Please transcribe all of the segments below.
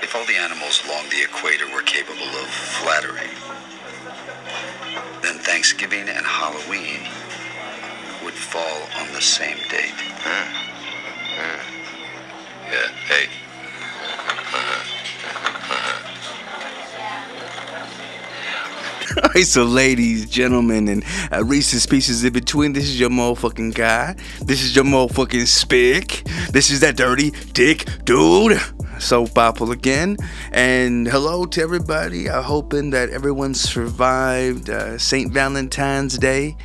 If all the animals along the equator were capable of flattery, then Thanksgiving and Halloween would fall on the same date. Yeah, hey. Alright, so ladies, gentlemen, and recent species in between, this is your motherfucking guy. This is your motherfucking SPiC. This is that dirty dick dude. Soul Papo again. And hello to everybody. I'm hoping that everyone survived St. Valentine's Day.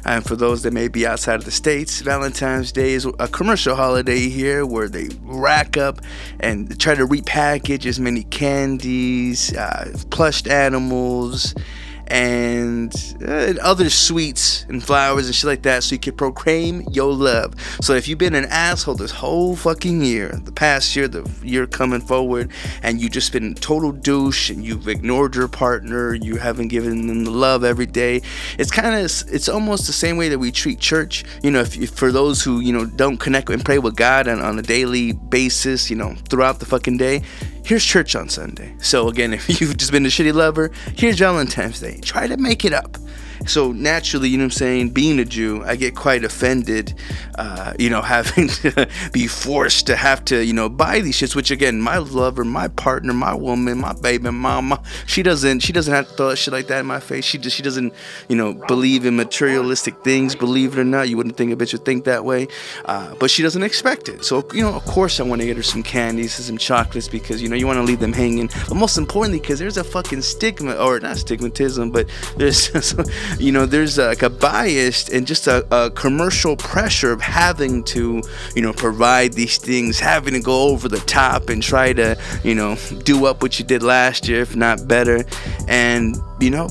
And for those that may be outside of the States, Valentine's Day is a commercial holiday here where they rack up and try to repackage as many candies, plushed animals, and other sweets and flowers and shit like that, so you can proclaim your love. So if you've been an asshole this whole fucking year, the past year, the year coming forward, and you just been a total douche and you've ignored your partner, you haven't given them the love every day, it's almost the same way that we treat church. You know, if for those who, you know, don't connect and pray with God on a daily basis, you know, throughout the fucking day, here's church on Sunday. So again, if you've just been a shitty lover, here's Valentine's Day. Try to make it up. So naturally, you know what I'm saying, being a Jew, I get quite offended, you know, having to be forced to have to, you know, buy these shits, which again, my lover, my partner, my woman, my baby mama, she doesn't have to throw shit like that in my face. She doesn't, you know, believe in materialistic things, believe it or not. You wouldn't think a bitch would think that way, but she doesn't expect it. So, you know, of course I want to get her some candies and some chocolates because, you know, you want to leave them hanging. But most importantly, because there's a fucking stigma, or not stigmatism, but there's you know, there's like a bias and just a commercial pressure of having to, you know, provide these things, having to go over the top and try to, you know, do up what you did last year, if not better, and you know,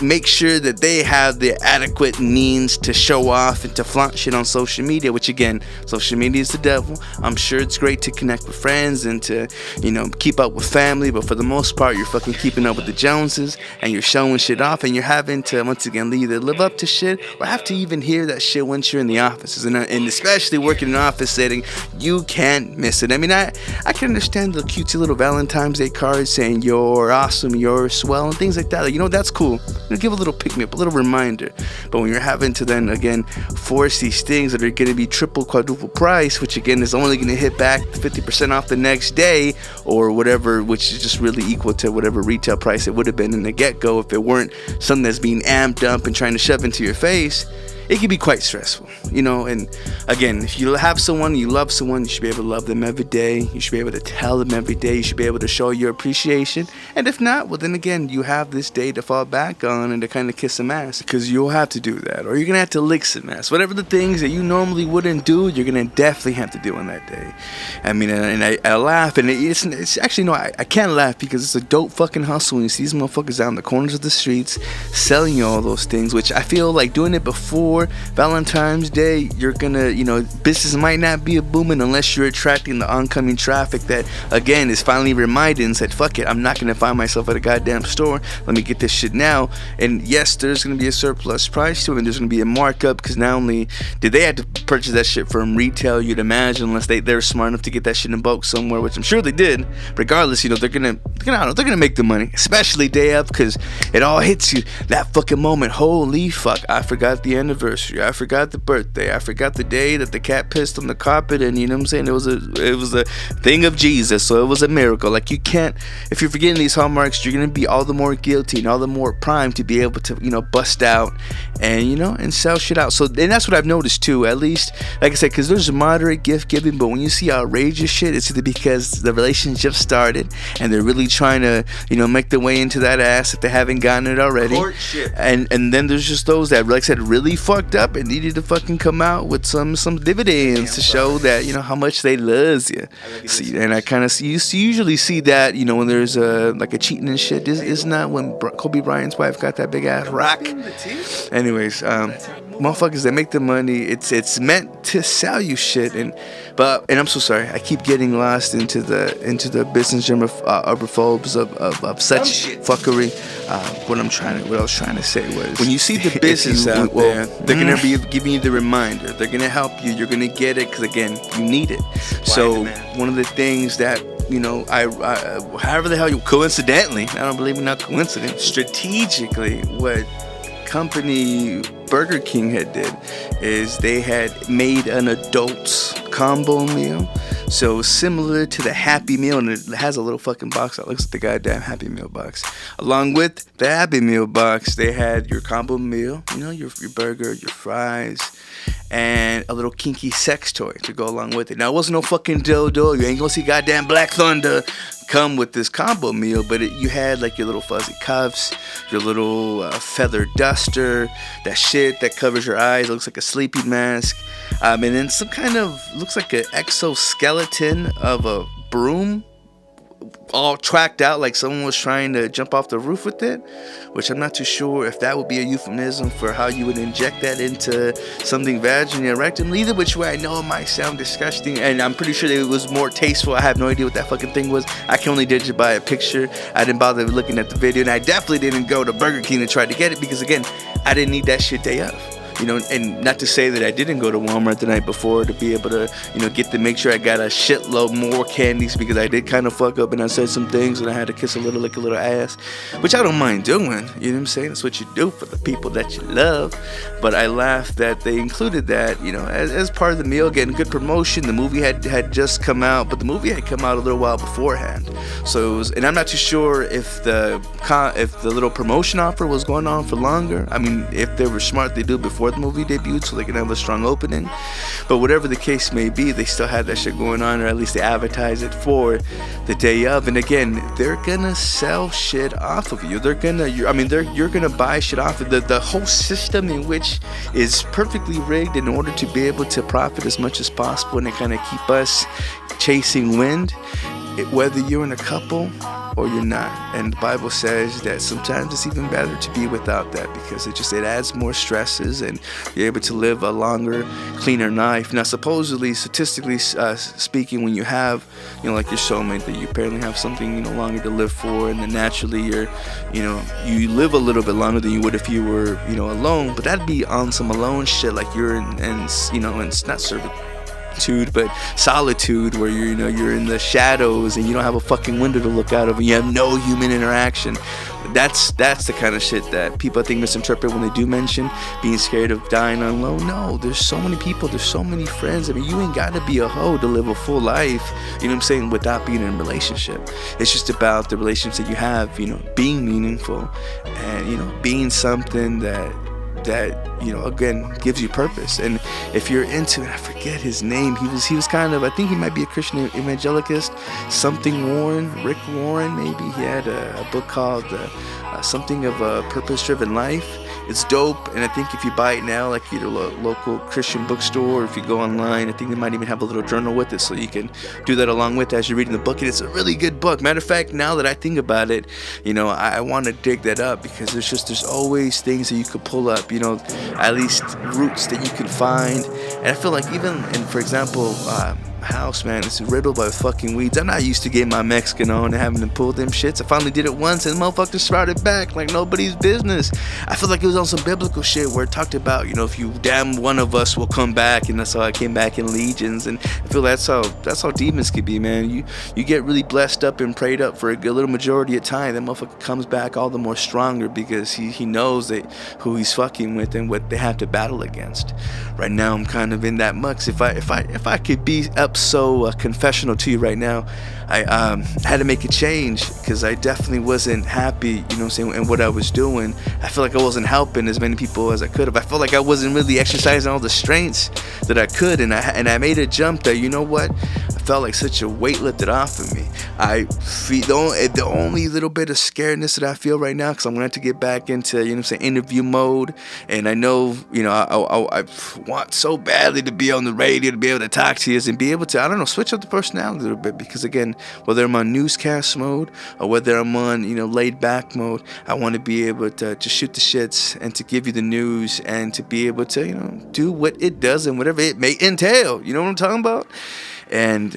make sure that they have the adequate means to show off and to flaunt shit on social media, which again, social media is the devil. I'm sure it's great to connect with friends and to, you know, keep up with family, but for the most part, you're fucking keeping up with the Joneses and you're showing shit off and you're having to, once again, either live up to shit or have to even hear that shit once you're in the offices. And especially working in an office setting, you can't miss it. I mean, I can understand the cutesy little Valentine's Day cards saying you're awesome, you're swell, and things like that. Like, you know, that's cool. You know, give a little pick-me-up, a little reminder. But when you're having to then, again, force these things that are going to be triple, quadruple price, which again is only going to hit back 50% off the next day or whatever, which is just really equal to whatever retail price it would have been in the get-go if it weren't something that's being amped up and trying to shove into your face, it can be quite stressful, you know. And again, if you have someone, you love someone, you should be able to love them every day. You should be able to tell them every day. You should be able to show your appreciation. And if not, well, then again, you have this day to fall back on and to kind of kiss some ass, because you'll have to do that, or you're gonna have to lick some ass. Whatever the things that you normally wouldn't do, you're gonna definitely have to do on that day. I mean, and I laugh, and it's actually, no, I can't laugh because it's a dope fucking hustle when you see these motherfuckers out in the corners of the streets selling you all those things, which I feel like doing it before Valentine's Day, you're gonna, you know, business might not be a booming unless you're attracting the oncoming traffic that, again, is finally reminded and said, fuck it, I'm not gonna find myself at a goddamn store, let me get this shit now. And yes, there's gonna be a surplus price to it, and there's gonna be a markup, because not only did they have to purchase that shit from retail, you'd imagine, unless they're smart enough to get that shit in bulk somewhere, which I'm sure they did. Regardless, you know, they're gonna make the money, especially day up, because it all hits you that fucking moment. Holy fuck, I forgot the anniversary, I forgot the birthday, I forgot the day that the cat pissed on the carpet, and you know what I'm saying, it was a thing of Jesus, so it was a miracle. Like, you can't, if you're forgetting these hallmarks, you're gonna be all the more guilty and all the more primed to be able to, you know, bust out and, you know, and sell shit out. So, and that's what I've noticed too, at least, like I said, because there's a moderate gift giving, but when you see outrageous shit, it's either because the relationship started and they're really trying to, you know, make their way into that ass if they haven't gotten it already. Courtship. And then there's just those that, like I said, really fucked up and needed to fucking come out with some dividends to show that, you know, how much they loves you. See, and I kind of usually see that, you know, when there's like a cheating and shit. Is not when Kobe Bryant's wife got that big ass rock. Anyways, motherfuckers that make the money, it's meant to sell you shit. And I'm so sorry, I keep getting lost into the business germophobes of such fuckery. What I was trying to say was, when you see the business out there, they're gonna be giving you the reminder. They're gonna help you. You're gonna get it because, again, you need it. So one of the things that you know, however the hell you, coincidentally, I don't believe in not coincidence, strategically, what company Burger King had did is they had made an adults combo meal. So similar to the Happy Meal, and it has a little fucking box that looks like the goddamn Happy Meal box. Along with the Happy Meal box, they had your combo meal, you know, your burger, your fries, and a little kinky sex toy to go along with it. Now, it wasn't no fucking dildo. You ain't gonna see goddamn Black Thunder come with this combo meal, but you had like your little fuzzy cuffs, your little feather duster, that shit that covers your eyes, looks like a sleeping mask, and then some kind of, looks like an exoskeleton of a broom, all tracked out like someone was trying to jump off the roof with it, which I'm not too sure if that would be a euphemism for how you would inject that into something vaginally or rectally. Either which way, I know it might sound disgusting, and I'm pretty sure that it was more tasteful. I have no idea what that fucking thing was. I can only judge it by a picture. I didn't bother looking at the video, and I definitely didn't go to Burger King to try to get it because, again, I didn't need that shit day of. You know, and not to say that I didn't go to Walmart the night before to be able to, you know, make sure I got a shitload more candies, because I did kind of fuck up and I said some things and I had to kiss a little, like a little ass, which I don't mind doing. You know what I'm saying? That's what you do for the people that you love. But I laughed that they included that, you know, as part of the meal, getting good promotion. The movie had just come out, but the movie had come out a little while beforehand. So it was, and I'm not too sure if the little promotion offer was going on for longer. I mean, if they were smart, they do it before the movie debuted so they can have a strong opening. But whatever the case may be, they still had that shit going on, or at least they advertise it for the day of. And again, they're gonna sell shit off of you. You're gonna buy shit off of the whole system, in which is perfectly rigged in order to be able to profit as much as possible and to kind of keep us chasing wind, whether you're in a couple or you're not. And the Bible says that sometimes it's even better to be without that, because it adds more stresses and you're able to live a longer, cleaner life. Now, supposedly, statistically speaking, when you have, you know, like your soulmate, that you apparently have something, you know, longer to live for, and then naturally you live a little bit longer than you would if you were, you know, alone. But that'd be on some alone shit, like you're in you know, and it's not servitude, but solitude, where you're in the shadows and you don't have a fucking window to look out of and you have no human interaction. That's the kind of shit that people, I think, misinterpret when they do mention being scared of dying alone. No, there's so many people, there's so many friends. I mean, you ain't gotta be a hoe to live a full life, you know what I'm saying, without being in a relationship. It's just about the relationships that you have, you know, being meaningful and, you know, being something that you know, again, gives you purpose. And if you're into it, I forget his name, he was kind of, I think he might be a Christian evangelicist, Rick Warren maybe. He had a book called something of a purpose-driven life. It's dope, and I think if you buy it now, like either local Christian bookstore, or if you go online, I think they might even have a little journal with it, so you can do that along with as you're reading the book. And it's a really good book. Matter of fact, now that I think about it, you know, I want to dig that up, because there's always things that you could pull up, you know, at least roots that you can find. And I feel like even, and for example, house, man, it's riddled by fucking weeds. I'm not used to getting my Mexican on and having to pull them shits. I finally did it once and the motherfucker sprouted back like nobody's business. I feel like it was on some biblical shit where it talked about, you know, if you damn one of us will come back, and that's how I came back in legions. And I feel that's how demons can be, man. You get really blessed up and prayed up for a little majority of time, that motherfucker comes back all the more stronger, because he knows that who he's fucking with and what they have to battle against. Right now I'm kind of in that mux. If I could be up so confessional to you right now, I had to make a change, because I definitely wasn't happy, you know what I'm saying, in what I was doing. I feel like I wasn't helping as many people as I could have. I felt like I wasn't really exercising all the strengths that I could, and I made a jump that, you know what, I felt like such a weight lifted off of me. I feel the only little bit of scaredness that I feel right now, because I'm gonna have to get back into, you know what I'm saying, interview mode. And I know, you know, I want so badly to be on the radio, to be able to talk to you and be able to, I don't know, switch up the personality a little bit, because again, whether I'm on newscast mode or whether I'm on, you know, laid back mode, I want to be able to just shoot the shits and to give you the news and to be able to, you know, do what it does and whatever it may entail. You know what I'm talking about? And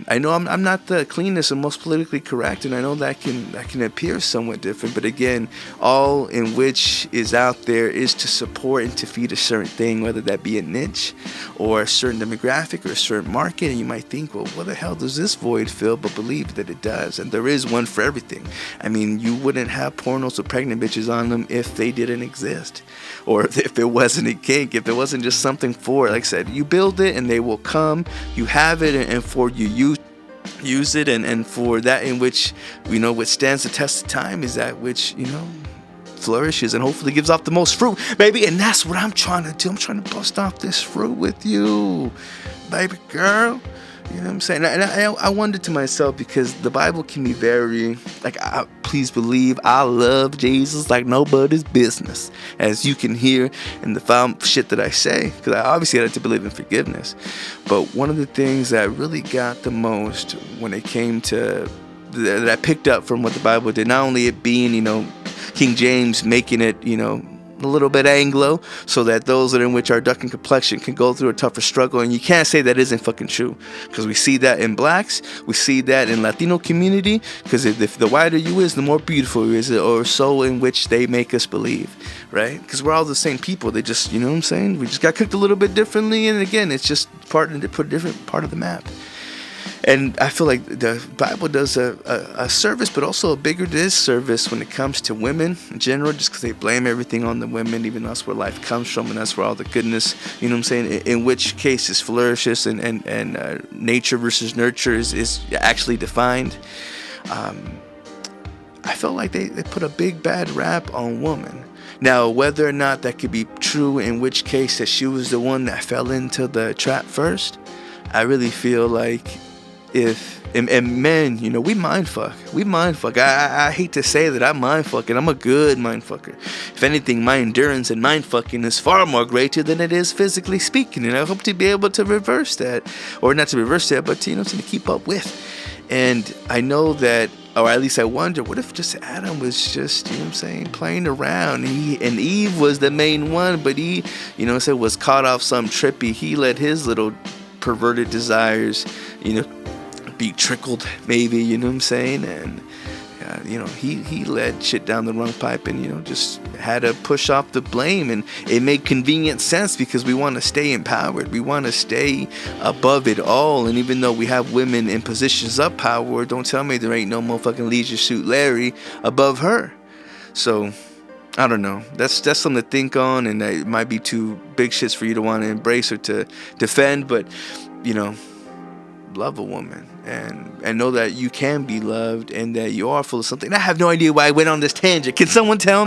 I know I'm not the cleanest and most politically correct, and I know that can appear somewhat different. But again, all in which is out there is to support and to feed a certain thing, whether that be a niche or a certain demographic or a certain market. And you might think, well, what the hell does this void fill? But believe that it does, and there is one for everything. I mean, you wouldn't have pornos with pregnant bitches on them if they didn't exist, or if it wasn't a kink, if it wasn't just something for it. Like I said, you build it and they will come. You have it, and for you use it, and for that in which withstands the test of time is that which flourishes and hopefully gives off the most fruit, baby. And that's what I'm trying to do. I'm trying to bust off this fruit with you, baby girl. You know what I'm saying? And I wondered to myself, because the Bible can be very, like, please believe I love Jesus like nobody's business, as you can hear in the foul shit that I say, because I obviously had to believe in forgiveness. But one of the things that really got the most when it came to, that I picked up from what the Bible did, not only it being, King James making it, a little bit Anglo, so that those that are in which are dark in complexion can go through a tougher struggle. And you can't say that isn't fucking true, because we see that in blacks, we see that in Latino community, because if the whiter you is, the more beautiful you is, or so in which they make us believe, right? Because we're all the same people. They just, you know what I'm saying? We just got cooked a little bit differently, and again, it's just put a different part of the map. And I feel like the Bible does a service, but also a bigger disservice when it comes to women in general, just because they blame everything on the women, even though that's where life comes from, and that's where all the goodness, you know what I'm saying, in which case is flourishes, and nature versus nurture is actually defined. I felt like they put a big bad rap on woman. Now, whether or not that could be true, in which case that she was the one that fell into the trap first, I really feel like and men, we mind fuck. I hate to say that I'm mind fucking. I'm a good mind fucker. If anything, my endurance and mind fucking is far more greater than it is physically speaking, and I hope to be able to reverse that, or not to reverse that, but to keep up with. And I know that, or at least I wonder, what if just Adam was just, playing around? And Eve was the main one, but he, was caught off some trippy. He let his little perverted desires, be trickled, maybe, you know what I'm saying? And he led shit down the wrong pipe, and just had to push off the blame. And it made convenient sense, because we want to stay empowered, we want to stay above it all. And even though we have women in positions of power, don't tell me there ain't no motherfucking Leisure Suit Larry above her. So I don't know, that's something to think on, and it might be too big shits for you to want to embrace or to defend. But love a woman, and know that you can be loved, and that you are full of something. I have no idea why I went on this tangent. Can someone tell me?